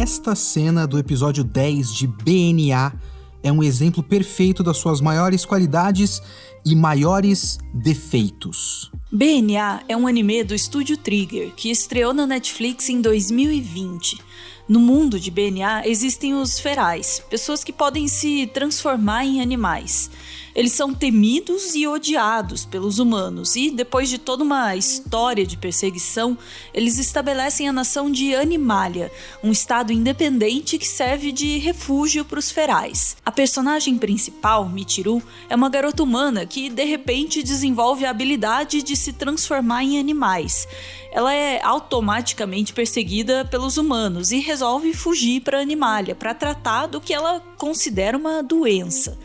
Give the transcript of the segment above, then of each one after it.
esta cena do episódio 10 de BNA é um exemplo perfeito das suas maiores qualidades e maiores defeitos. BNA é um anime do estúdio Trigger, que estreou na Netflix em 2020. No mundo de BNA existem os ferais, pessoas que podem se transformar em animais. Eles são temidos e odiados pelos humanos e, depois de toda uma história de perseguição, eles estabelecem a nação de Animalia, um estado independente que serve de refúgio para os ferais. A personagem principal, Michiru, é uma garota humana que, de repente, desenvolve a habilidade de se transformar em animais. Ela é automaticamente perseguida pelos humanos e resolve fugir para Animalia para tratar do que ela considera uma doença.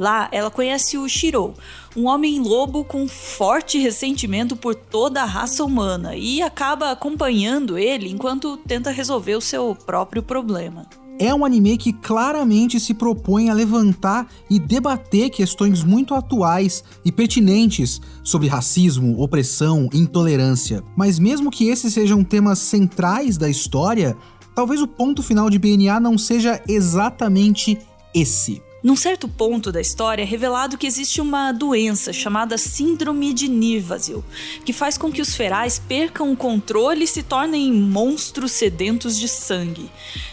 Lá, ela conhece o Shiro, um homem-lobo com forte ressentimento por toda a raça humana e acaba acompanhando ele enquanto tenta resolver o seu próprio problema. É um anime que claramente se propõe a levantar e debater questões muito atuais e pertinentes sobre racismo, opressão e intolerância. Mas mesmo que esses sejam temas centrais da história, talvez o ponto final de BNA não seja exatamente esse. Num certo ponto da história é revelado que existe uma doença chamada Síndrome de Nirvasil, que faz com que os ferais percam o controle e se tornem monstros sedentos de sangue.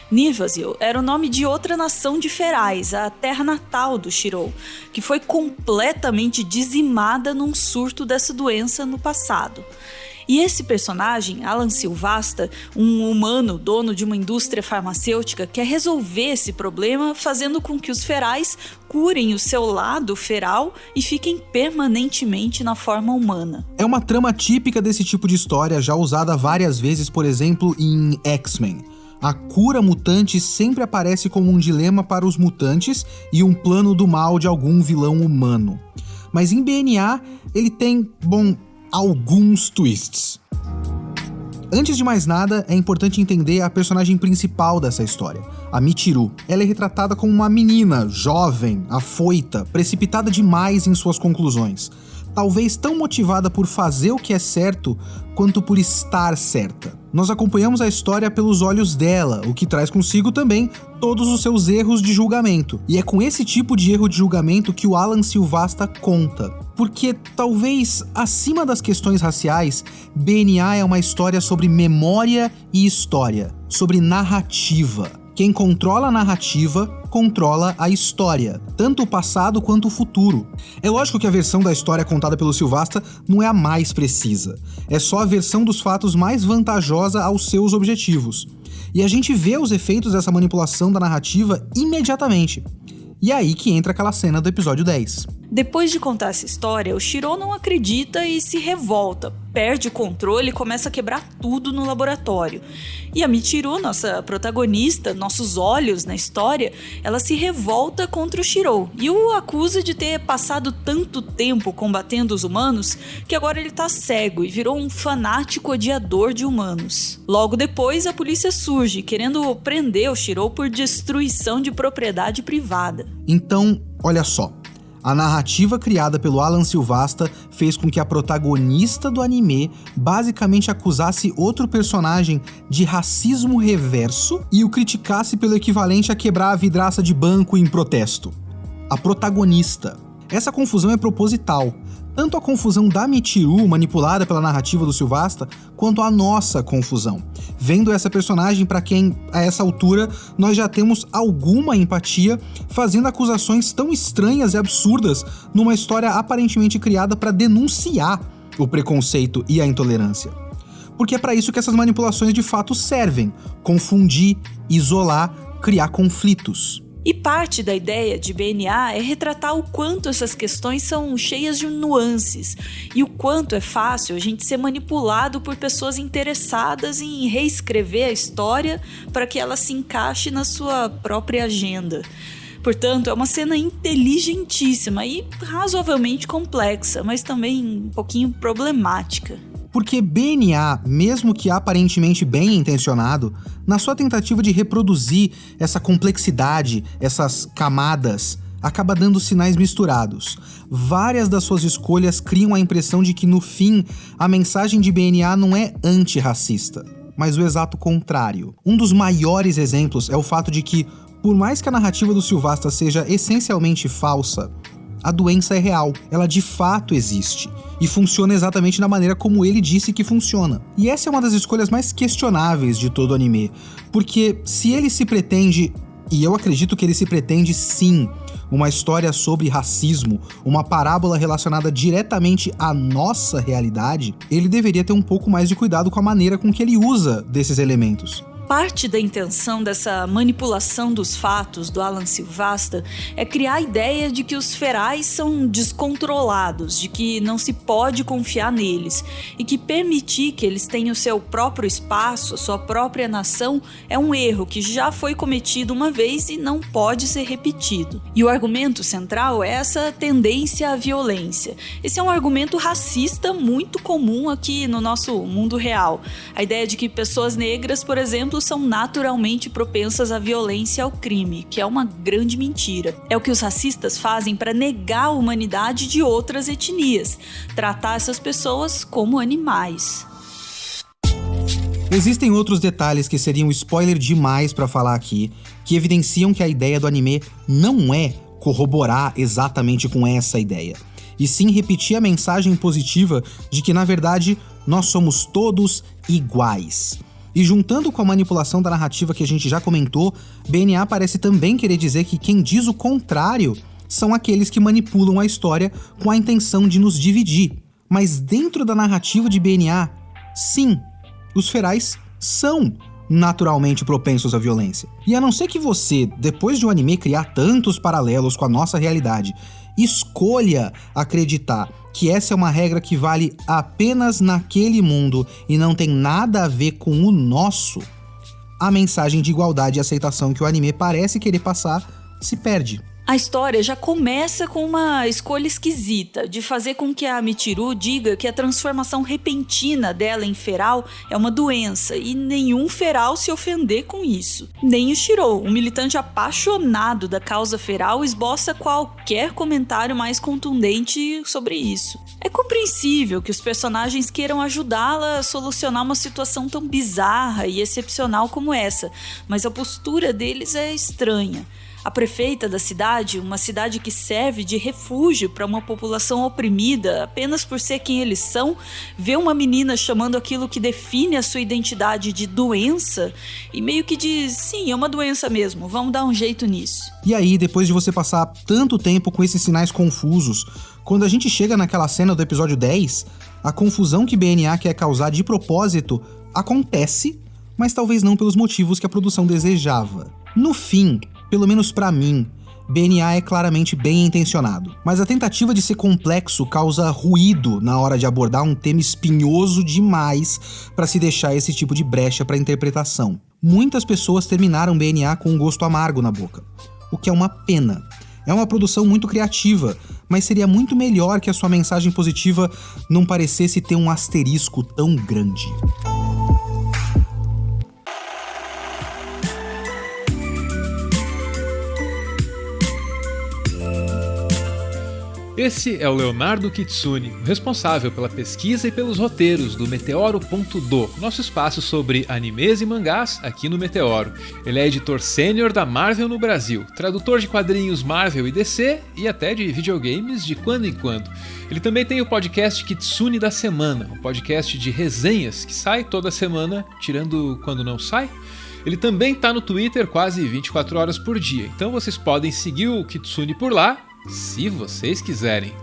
Nirvasil era o nome de outra nação de ferais, a terra natal do Shiro, que foi completamente dizimada num surto dessa doença no passado. E esse personagem, Alan Silvasta, um humano dono de uma indústria farmacêutica, quer resolver esse problema fazendo com que os ferais curem o seu lado feral e fiquem permanentemente na forma humana. É uma trama típica desse tipo de história, já usada várias vezes, por exemplo, em X-Men. A cura mutante sempre aparece como um dilema para os mutantes e um plano do mal de algum vilão humano. Mas em BNA, ele tem, alguns twists. Antes de mais nada, é importante entender a personagem principal dessa história, a Michiru. Ela é retratada como uma menina, jovem, afoita, precipitada demais em suas conclusões. Talvez tão motivada por fazer o que é certo, quanto por estar certa. Nós acompanhamos a história pelos olhos dela, o que traz consigo também todos os seus erros de julgamento. E é com esse tipo de erro de julgamento que o Alan Silvasta conta. Porque, talvez, acima das questões raciais, BNA é uma história sobre memória e história, sobre narrativa. Quem controla a narrativa, controla a história, tanto o passado quanto o futuro. É lógico que a versão da história contada pelo Silvasta não é a mais precisa. É só a versão dos fatos mais vantajosa aos seus objetivos. E a gente vê os efeitos dessa manipulação da narrativa imediatamente. E é aí que entra aquela cena do episódio 10. Depois de contar essa história, o Shiro não acredita e se revolta, perde o controle e começa a quebrar tudo no laboratório. E a Michiru, nossa protagonista, nossos olhos na história, ela se revolta contra o Shiro e o acusa de ter passado tanto tempo combatendo os humanos que agora ele tá cego e virou um fanático odiador de humanos. Logo depois, a polícia surge, querendo prender o Shiro por destruição de propriedade privada. Então, olha só. A narrativa criada pelo Alan Silvasta fez com que a protagonista do anime basicamente acusasse outro personagem de racismo reverso e o criticasse pelo equivalente a quebrar a vidraça de banco em protesto. A protagonista. Essa confusão é proposital. Tanto a confusão da Michiru, manipulada pela narrativa do Silvasta, quanto a nossa confusão. Vendo essa personagem para quem, a essa altura, nós já temos alguma empatia, fazendo acusações tão estranhas e absurdas numa história aparentemente criada para denunciar o preconceito e a intolerância. Porque é para isso que essas manipulações de fato servem: confundir, isolar, criar conflitos. E parte da ideia de BNA é retratar o quanto essas questões são cheias de nuances e o quanto é fácil a gente ser manipulado por pessoas interessadas em reescrever a história para que ela se encaixe na sua própria agenda. Portanto, é uma cena inteligentíssima e razoavelmente complexa, mas também um pouquinho problemática. Porque BNA, mesmo que aparentemente bem intencionado, na sua tentativa de reproduzir essa complexidade, essas camadas, acaba dando sinais misturados. Várias das suas escolhas criam a impressão de que, no fim, a mensagem de BNA não é antirracista. mas o exato contrário. Um dos maiores exemplos é o fato de que, por mais que a narrativa do Sylvester seja essencialmente falsa, a doença é real, ela de fato existe e funciona exatamente da maneira como ele disse que funciona. E essa é uma das escolhas mais questionáveis de todo o anime, porque se ele se pretende, e eu acredito que ele se pretende sim, uma história sobre racismo, uma parábola relacionada diretamente à nossa realidade, ele deveria ter um pouco mais de cuidado com a maneira com que ele usa desses elementos. Parte da intenção dessa manipulação dos fatos do Alan Silvestre é criar a ideia de que os ferais são descontrolados, de que não se pode confiar neles e que permitir que eles tenham seu próprio espaço, a sua própria nação, é um erro que já foi cometido uma vez e não pode ser repetido. E o argumento central é essa tendência à violência. Esse é um argumento racista muito comum aqui no nosso mundo real. A ideia de que pessoas negras, por exemplo, são naturalmente propensas à violência e ao crime, que é uma grande mentira. É o que os racistas fazem para negar a humanidade de outras etnias, tratar essas pessoas como animais. Existem outros detalhes que seriam spoiler demais para falar aqui, que evidenciam que a ideia do anime não é corroborar exatamente com essa ideia, e sim repetir a mensagem positiva de que, na verdade, nós somos todos iguais. E juntando com a manipulação da narrativa que a gente já comentou, BNA parece também querer dizer que quem diz o contrário são aqueles que manipulam a história com a intenção de nos dividir. Mas dentro da narrativa de BNA, sim, os ferais são naturalmente propensos à violência. E a não ser que você, depois de um anime criar tantos paralelos com a nossa realidade, escolha acreditar que essa é uma regra que vale apenas naquele mundo e não tem nada a ver com o nosso, a mensagem de igualdade e aceitação que o anime parece querer passar se perde. A história já começa com uma escolha esquisita, de fazer com que a Michiru diga que a transformação repentina dela em feral é uma doença, e nenhum feral se ofender com isso. Nem o Shiro, um militante apaixonado da causa feral, esboça qualquer comentário mais contundente sobre isso. É compreensível que os personagens queiram ajudá-la a solucionar uma situação tão bizarra e excepcional como essa, mas a postura deles é estranha. A prefeita da cidade, uma cidade que serve de refúgio para uma população oprimida apenas por ser quem eles são, vê uma menina chamando aquilo que define a sua identidade de doença e meio que diz, sim, é uma doença mesmo, vamos dar um jeito nisso. E aí, depois de você passar tanto tempo com esses sinais confusos, quando a gente chega naquela cena do episódio 10, a confusão que BNA quer causar de propósito acontece, mas talvez não pelos motivos que a produção desejava. No fim, pelo menos pra mim, BNA é claramente bem intencionado, mas a tentativa de ser complexo causa ruído na hora de abordar um tema espinhoso demais pra se deixar esse tipo de brecha pra interpretação. Muitas pessoas terminaram BNA com um gosto amargo na boca, o que é uma pena. É uma produção muito criativa, mas seria muito melhor que a sua mensagem positiva não parecesse ter um asterisco tão grande. Esse é o Leonardo Kitsune, o responsável pela pesquisa e pelos roteiros do Meteoro.do, nosso espaço sobre animes e mangás aqui no Meteoro. Ele é editor sênior da Marvel no Brasil, tradutor de quadrinhos Marvel e DC e até de videogames de quando em quando. Ele também tem o podcast Kitsune da Semana, um podcast de resenhas que sai toda semana, tirando quando não sai. Ele também está no Twitter quase 24 horas por dia, então vocês podem seguir o Kitsune por lá, se vocês quiserem.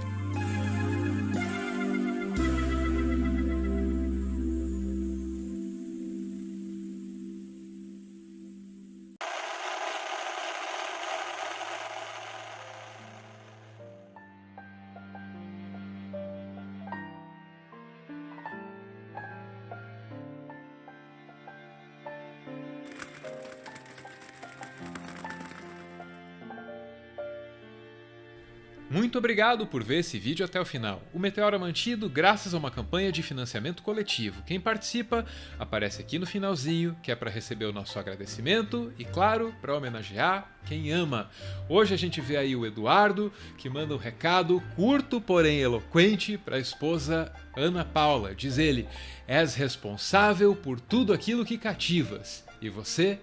muito obrigado por ver esse vídeo até o final. O Meteoro é mantido graças a uma campanha de financiamento coletivo. Quem participa aparece aqui no finalzinho, que é para receber o nosso agradecimento e, claro, para homenagear quem ama. Hoje a gente vê aí o Eduardo, que manda um recado curto, porém eloquente, para a esposa Ana Paula. Diz ele: és responsável por tudo aquilo que cativas, e você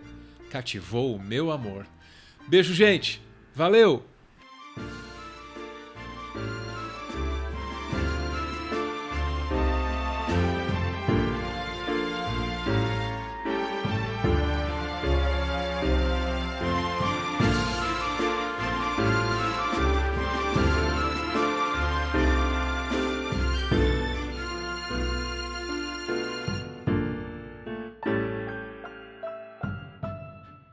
cativou o meu amor. Beijo, gente! Valeu!